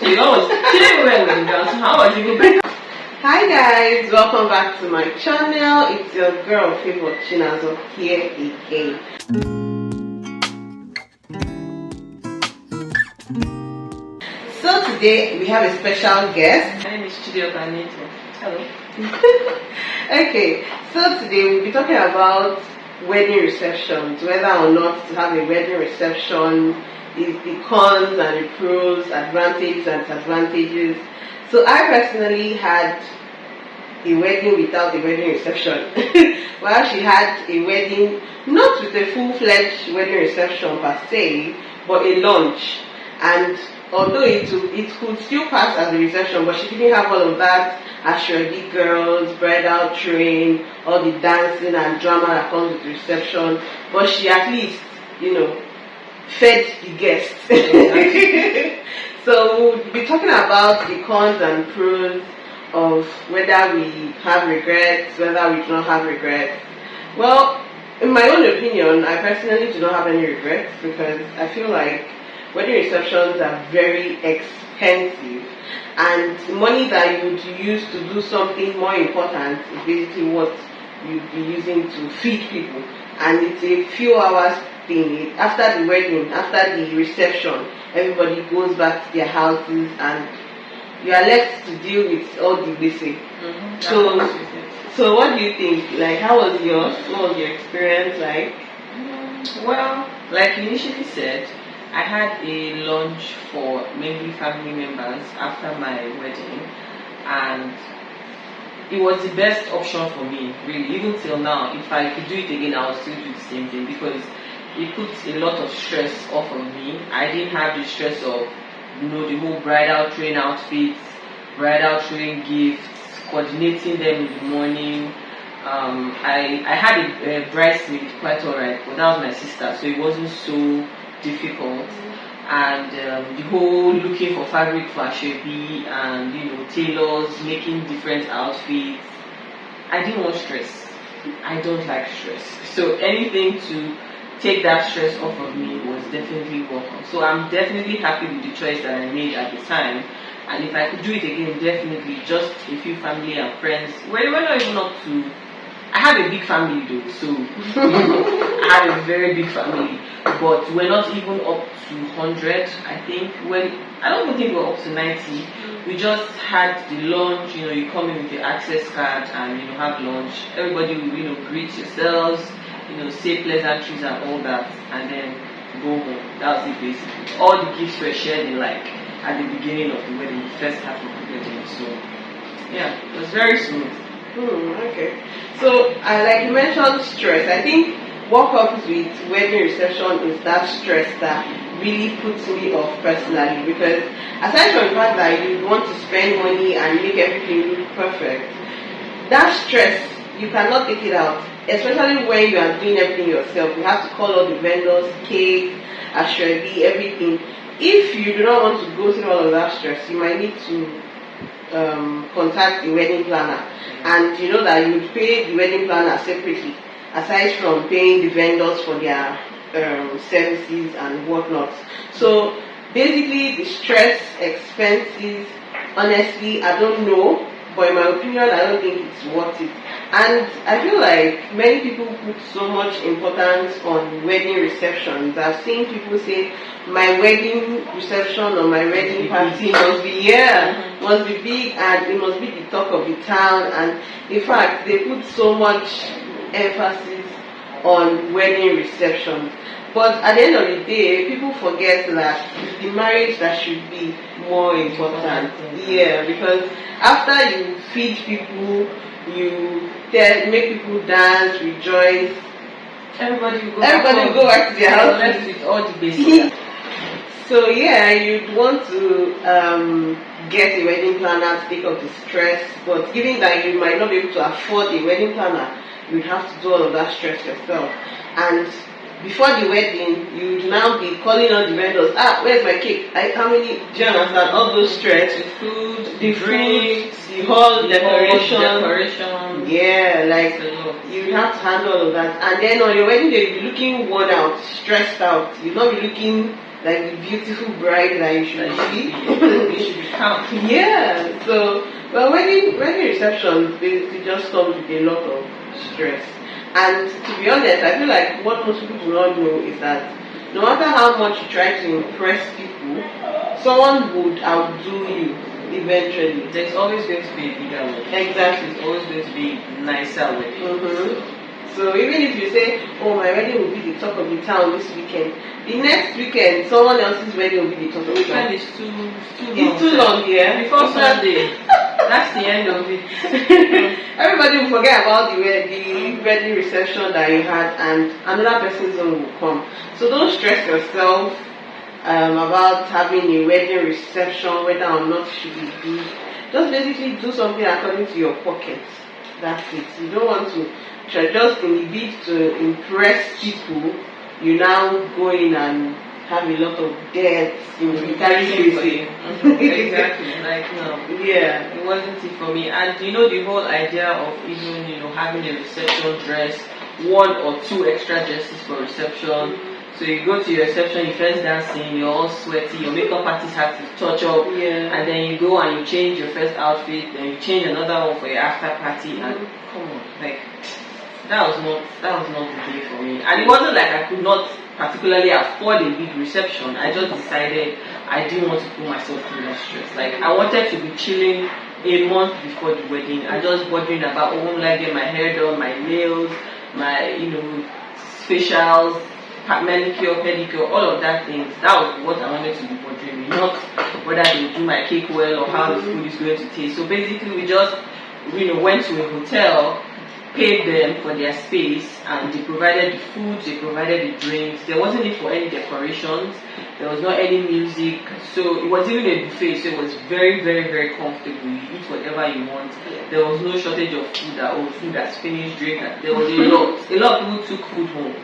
So she didn't even wear wedding gown. So how was it even? Hi guys, welcome back to my channel. It's your girl favorite Chinazo here again. So today we have a special guest. My name is Chidioka Neto. Hello. Okay, so today we'll be talking about wedding receptions, whether or not to have a wedding reception, the cons and the pros, advantages and disadvantages. So I personally had a wedding without a wedding reception. Well, she had a wedding, not with a full-fledged wedding reception per se, but a lunch. And although it could still pass as a reception, but she didn't have all of that Ashrabi girls, bridal train, all the dancing and drama that comes with the reception. But she at least, fed the guests. So we'll be talking about the cons and pros of whether we have regrets, whether we do not have regrets. Well, in my own opinion, I personally do not have any regrets because I feel like wedding receptions are very expensive, and money that you would use to do something more important is basically what you'd be using to feed people. And it's a few hours thing. After the wedding, after the reception, everybody goes back to their houses and you are left to deal with all the basic. So what do you think? Like, how was yours? What was your experience like? Well, like you initially said, I had a lunch for mainly family members after my wedding, and it was the best option for me, really. Even till now, if I could do it again, I would still do the same thing because it puts a lot of stress off of me. I didn't have the stress of the whole bridal train outfits, bridal train gifts, coordinating them in the morning. I had a bridesmaid quite alright, but that was my sister, so it wasn't so difficult. And the whole looking for fabric for Ashwebi and tailors making different outfits, I didn't want stress. I don't like stress, so anything to take that stress off of me was definitely welcome. So I'm definitely happy with the choice that I made at the time. And if I could do it again, definitely just a few family and friends. We're not even up to. I have a big family though, so I have a very big family. But we're not even up to 100. I think I don't even think we're up to 90. We just had the lunch. You come in with your access card and have lunch. Everybody will greet yourselves. Say pleasantries and all that, and then go home. That was it basically. All the gifts were shared at the beginning of the wedding, the first half of the wedding. So yeah, it was very smooth. Okay. So like you mentioned, stress. I think what comes with wedding reception is that stress that really puts me off personally, because aside from the fact that you want to spend money and make everything look perfect, that stress, you cannot take it out. Especially when you are doing everything yourself. You have to call all the vendors, cake, ashrabi, everything. If you do not want to go through all of that stress, you might need to contact the wedding planner. And you know that you would pay the wedding planner separately, aside from paying the vendors for their services and whatnot. So basically the stress, expenses, honestly, I don't know. But in my opinion, I don't think it's worth it. And I feel like many people put so much importance on wedding receptions. I've seen people say, my wedding reception or my wedding party must be big and it must be the talk of the town. And in fact, they put so much emphasis on wedding receptions. But at the end of the day, people forget that it's the marriage that should be more important. Yeah, because after you feed people, you make people dance, rejoice, everybody will go back to their house left with all the basics. So yeah, you'd want to get a wedding planner to take off the stress, but given that you might not be able to afford a wedding planner, you'd have to do all of that stress yourself. And before the wedding, you would now be calling on the vendors. Where's my cake? How many? Do you understand? All those stress, the food, the drinks, the whole decoration. Yeah, like you have to handle all of that. And then on your wedding day, you'll be looking worn out, stressed out. You'll not be looking like the beautiful bride that you should be. You should be count. Yeah. So, well, wedding reception basically just comes with a lot of stress. And to be honest, I feel like what most people do not know is that no matter how much you try to impress people, someone would outdo you eventually. There's always going to be a bigger wedding. Exactly. There's always going to be nicer wedding. So even if you say, oh, my wedding will be the talk of the town this weekend, the next weekend someone else's wedding will be the talk of the town. Weekend is too long. It's too long, yeah. Before Sunday, that's the end of it. Everybody will forget about the wedding reception that you had, and another person's own will come. So don't stress yourself about having a wedding reception, whether or not it should be big. Just basically do something according to your pocket. That's it. You don't want to just in the bid to impress people. You now go in and have a lot of debts. You carry space. Exactly. Like no. Yeah. It wasn't it for me. And the whole idea of even having a reception dress, 1 or 2 extra dresses for reception. So you go to your reception, you first dancing, you're all sweaty, your makeup artist has to touch up, and then you go and you change your first outfit, then you change another one for your after party, and come on, like that was not the day for me. And it wasn't like I could not particularly afford a big reception. I just decided I didn't want to put myself through that stress. Like I wanted to be chilling a month before the wedding and just bothering about when will I get my hair done, my nails, my facials, manicure, pedicure, all of that things. That was what I wanted to be bothering me, not whether they would do my cake well or how the food is going to taste. So basically we just went to a hotel, paid them for their space, and they provided the food, they provided the drinks. There wasn't need for any decorations, there was not any music, so it was even a buffet, so it was very, very, very comfortable. You eat whatever you want. There was no shortage of food, food that's finished, drink. There was a lot of people took food home.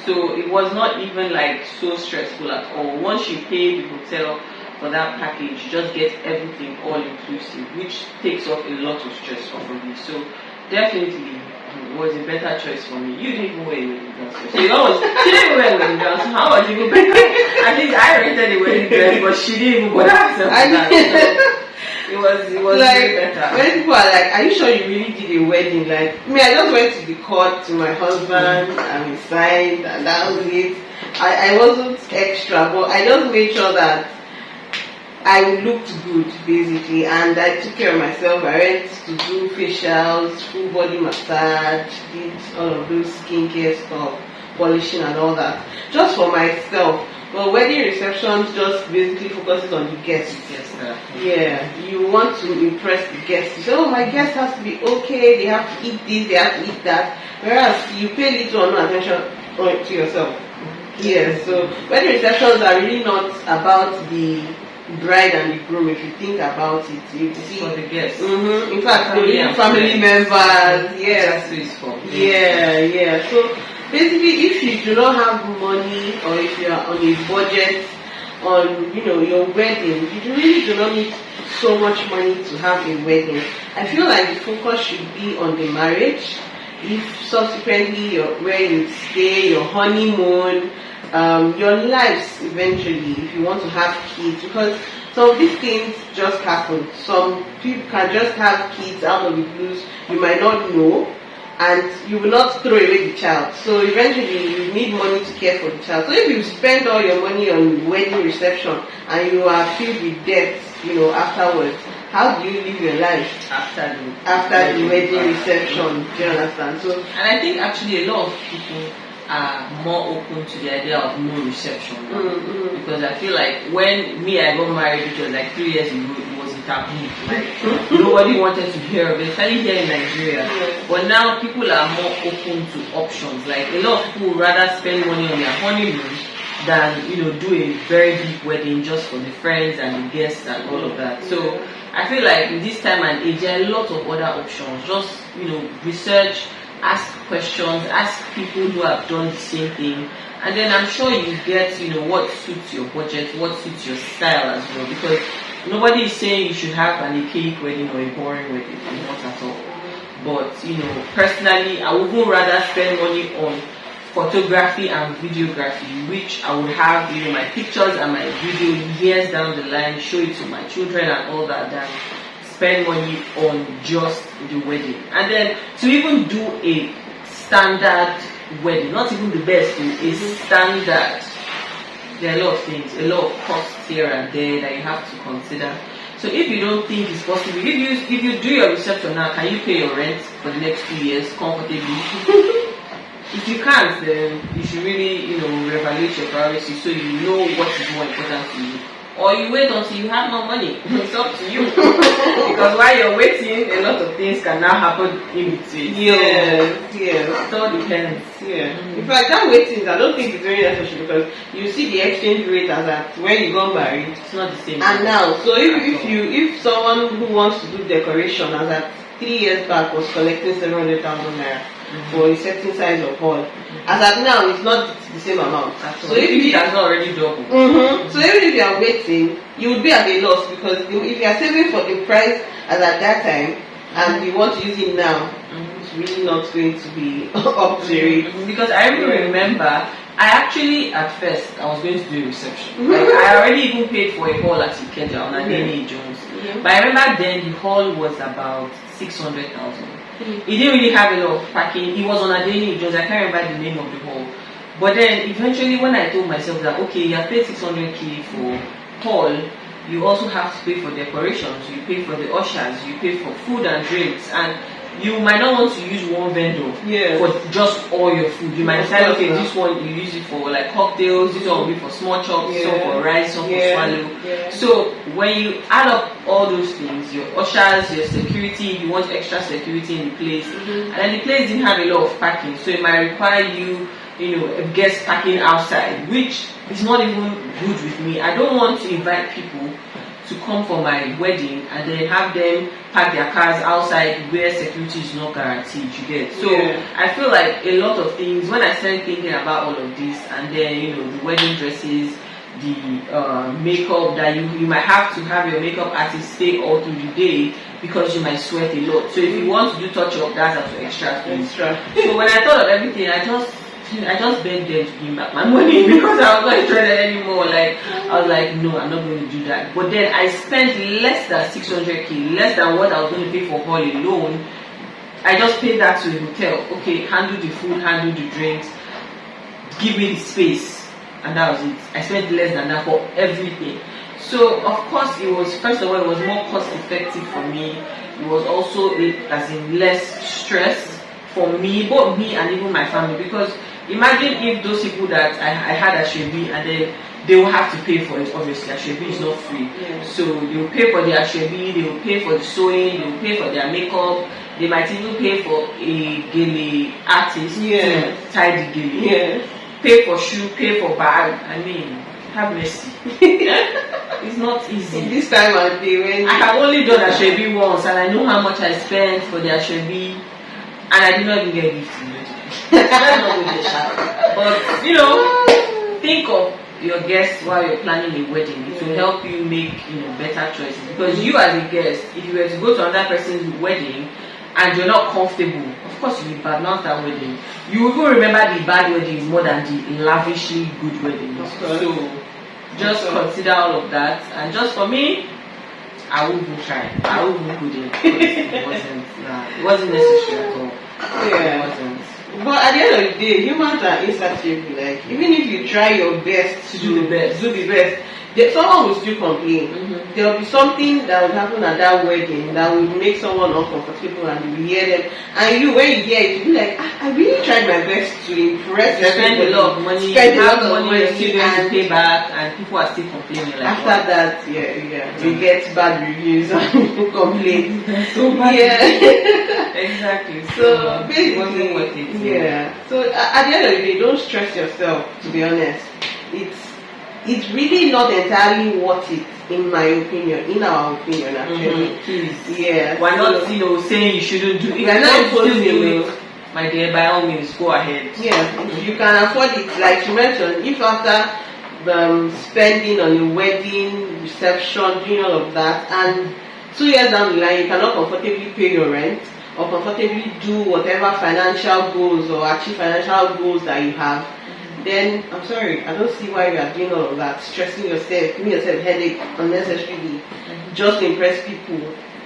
So it was not even like so stressful at all. Once you pay the hotel for that package, you just get everything all inclusive, which takes off a lot of stress off of you. So definitely it was a better choice for me. You didn't even wear a wedding dress. So she didn't even wear a wedding dress. So how was it even better? At least I rented a wedding dress, but she didn't even bother herself with that. So it was like, way better. When people are like, are you sure you really did a wedding? Like me, I just went to the court to my husband and we signed, and that was it. I wasn't extra, but I just made sure that I looked good basically, and I took care of myself. I went to do facials, full body massage, did all of those skincare stuff, polishing and all that, just for myself. But wedding receptions just basically focuses on the guests. Yeah, you want to impress the guests. You say, oh, my guest has to be okay, they have to eat this, they have to eat that. Whereas you pay little or no attention to yourself. Yeah, so wedding receptions are really not about the bride and the groom. If you think about it, you see for the guests. In fact, family members. Yes. Yeah. So basically, if you do not have money, or if you are on a budget on your wedding, you really do not need so much money to have a wedding. I feel like the focus should be on the marriage. If subsequently where you stay, your honeymoon, your lives eventually, if you want to have kids, because some of these things just happen. Some people can just have kids out of the blues. You might not know, and you will not throw away the child. So eventually you need money to care for the child. So if you spend all your money on wedding reception and you are filled with debts, afterwards, how do you live your life after the wedding reception? Do you understand? So, and I think actually a lot of people are more open to the idea of no reception now. Because I feel like when I got married, which was like 3 years ago, it was a taboo. Like nobody wanted to hear of it, especially here in Nigeria. But now people are more open to options. Like a lot of people would rather spend money on their honeymoon than do a very big wedding just for the friends and the guests and all of that. So I feel like in this time and age, there are a lot of other options. Just research, ask questions, ask people who have done the same thing, and then I'm sure you get what suits your budget, what suits your style as well. Because nobody is saying you should have a cake wedding or a boring wedding, not at all. But personally, I would rather spend money on photography and videography, which I will have, my pictures and my video years down the line, show it to my children and all that, than spend money on just the wedding. And then to even do a standard wedding, not even the best, a standard, there are a lot of things, a lot of costs here and there that you have to consider. So if you don't think it's possible, if you do your reception now, can you pay your rent for the next 2 years comfortably? If you can't, then you should really, reevaluate your priorities so you know what is more important to you. Or you wait until you have more money. It's up to you. Because while you're waiting, a lot of things can now happen in between. Yes. It all depends. Yeah. In fact, that waiting, I don't think it's very necessary, because you see the exchange rate as at when you got married. It's not the same. And now, so if someone who wants to do decoration as at 3 years back was collecting 700,000 naira for a certain size of hall, as at now it's not the same amount. So if it has not already doubled. So even if you are waiting, you would be at a loss, because if you are saving for the price as at that time and you want to use it now, it's really not going to be up to it. Because I really remember, I actually at first I was going to do a reception. Like, I already even paid for a hall at Ikeja on Adeni Jones. But I remember then the hall was about 600,000. It didn't really have a lot of parking. It was on Adeni Jones. I can't remember the name of the hall. But then eventually, when I told myself that okay, you have paid 600k for hall, you also have to pay for decorations. You pay for the ushers. You pay for food and drinks, and you might not want to use one vendor for just all your food. You might decide, okay, this one you use it for like cocktails, this one will be for small chops, some for rice, some for swallow. So when you add up all those things, your ushers, your security, you want extra security in the place, and then the place didn't have a lot of parking, so it might require you, guest parking outside, which is not even good with me. I don't want to invite people to come for my wedding and then have them park their cars outside where security is not guaranteed, you get. So I feel like a lot of things, when I started thinking about all of this, and then the wedding dresses, the makeup, that you might have to have your makeup artist stay all through the day because you might sweat a lot. So if you want to do touch up, that's up to extra fees. So when I thought of everything, I just begged them to give me back my money, because I was not interested anymore. Like, I was like, no, I'm not going to do that. But then I spent less than 600k, less than what I was going to pay for hall alone. I just paid that to the hotel. Okay, handle the food, handle the drinks, give me the space, and that was it. I spent less than that for everything. So of course it was, first of all, it was more cost effective for me. It was also as in less stress for me, both me and even my family, because imagine if those people that I had at Ashwebi, and then they will have to pay for it. Obviously, Ashwebi is not free. So they will pay for the Ashwebi, they will pay for the sewing, they will pay for their makeup, they might even pay for a gele artist to tie the gele, pay for shoe, pay for bag. I mean, have mercy. It's not easy. In this time of day when I have only done Ashwebi once, and I know how much I spent for the Ashwebi, and I did not even get gifts. But think of your guests while you're planning a wedding. It will help you make better choices, because you as a guest, if you were to go to another person's wedding and you're not comfortable, of course you will badmouth that wedding. You will even remember the bad weddings more than the lavishly good weddings. So just consider all of that, and just for me, I wouldn't try. I wouldn't put it. It wasn't necessary at all. It wasn't. But at the end of the day, humans are insatiable. Like, even if you try your best to do the best, someone will still complain. There will be something that will happen at that wedding that will make someone uncomfortable, and you will hear them. And when you hear it, you'll be like, I really tried my best to impress spend a lot of money, spend a lot of money, you're still going to pay back, and people are still complaining. Like, after that, we get bad reviews and people complain. So bad. Exactly. So basically, it wasn't worth it. So at the end of the day, don't stress yourself. To be honest, it's really not entirely worth it, in my opinion, in our opinion, actually. We're not, saying you shouldn't do it. We're not supposed to do it. My dear, by all means, go ahead. If you can afford it, like you mentioned, if after spending on a wedding, reception, doing all of that, and 2 years down the line, you cannot comfortably pay your rent, or comfortably do whatever financial goals or achieve financial goals that you have, then I'm sorry, I don't see why you are doing all of that, stressing yourself, giving yourself headache unnecessarily, just to impress people.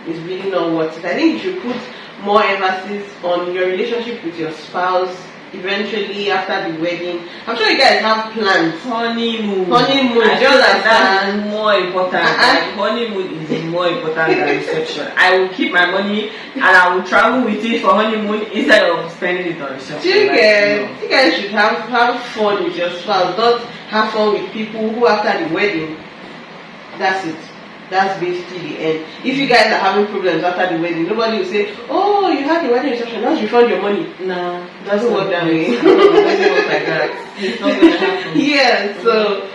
Is really not worth it. I think you should put more emphasis on your relationship with your spouse. Eventually, after the wedding, I'm sure you guys have plans. Honeymoon. I feel just like that understand. is more important. Like, honeymoon is more important than reception. I will keep my money and I will travel with it for honeymoon instead of spending it on reception. You guys should have fun with your spouse, not have fun with people who after the wedding. That's it. That's basically the end. If you guys are having problems after the wedding, nobody will say, "Oh, you had the wedding reception, now refund your money." Nah, Doesn't work that way. It doesn't work like that. It's not going to happen. Yeah, so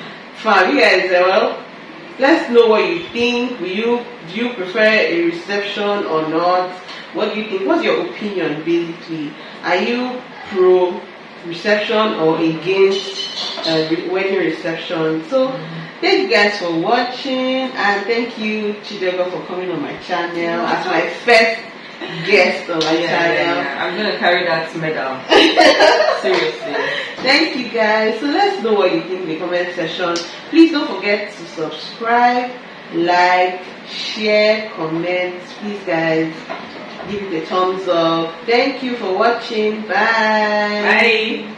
fine, you guys, well, let's know what you think. Do you prefer a reception or not? What do you think? What's your opinion basically? Are you pro reception or against wedding reception? So thank you guys for watching, and thank you Chidogo for coming on my channel as my first guest on my channel. Yeah. I'm gonna carry that medal. Seriously. Thank you guys. So let's know what you think in the comment section. Please don't forget to subscribe, like, share, comment. Please guys, give it a thumbs up. Thank you for watching. Bye. Bye.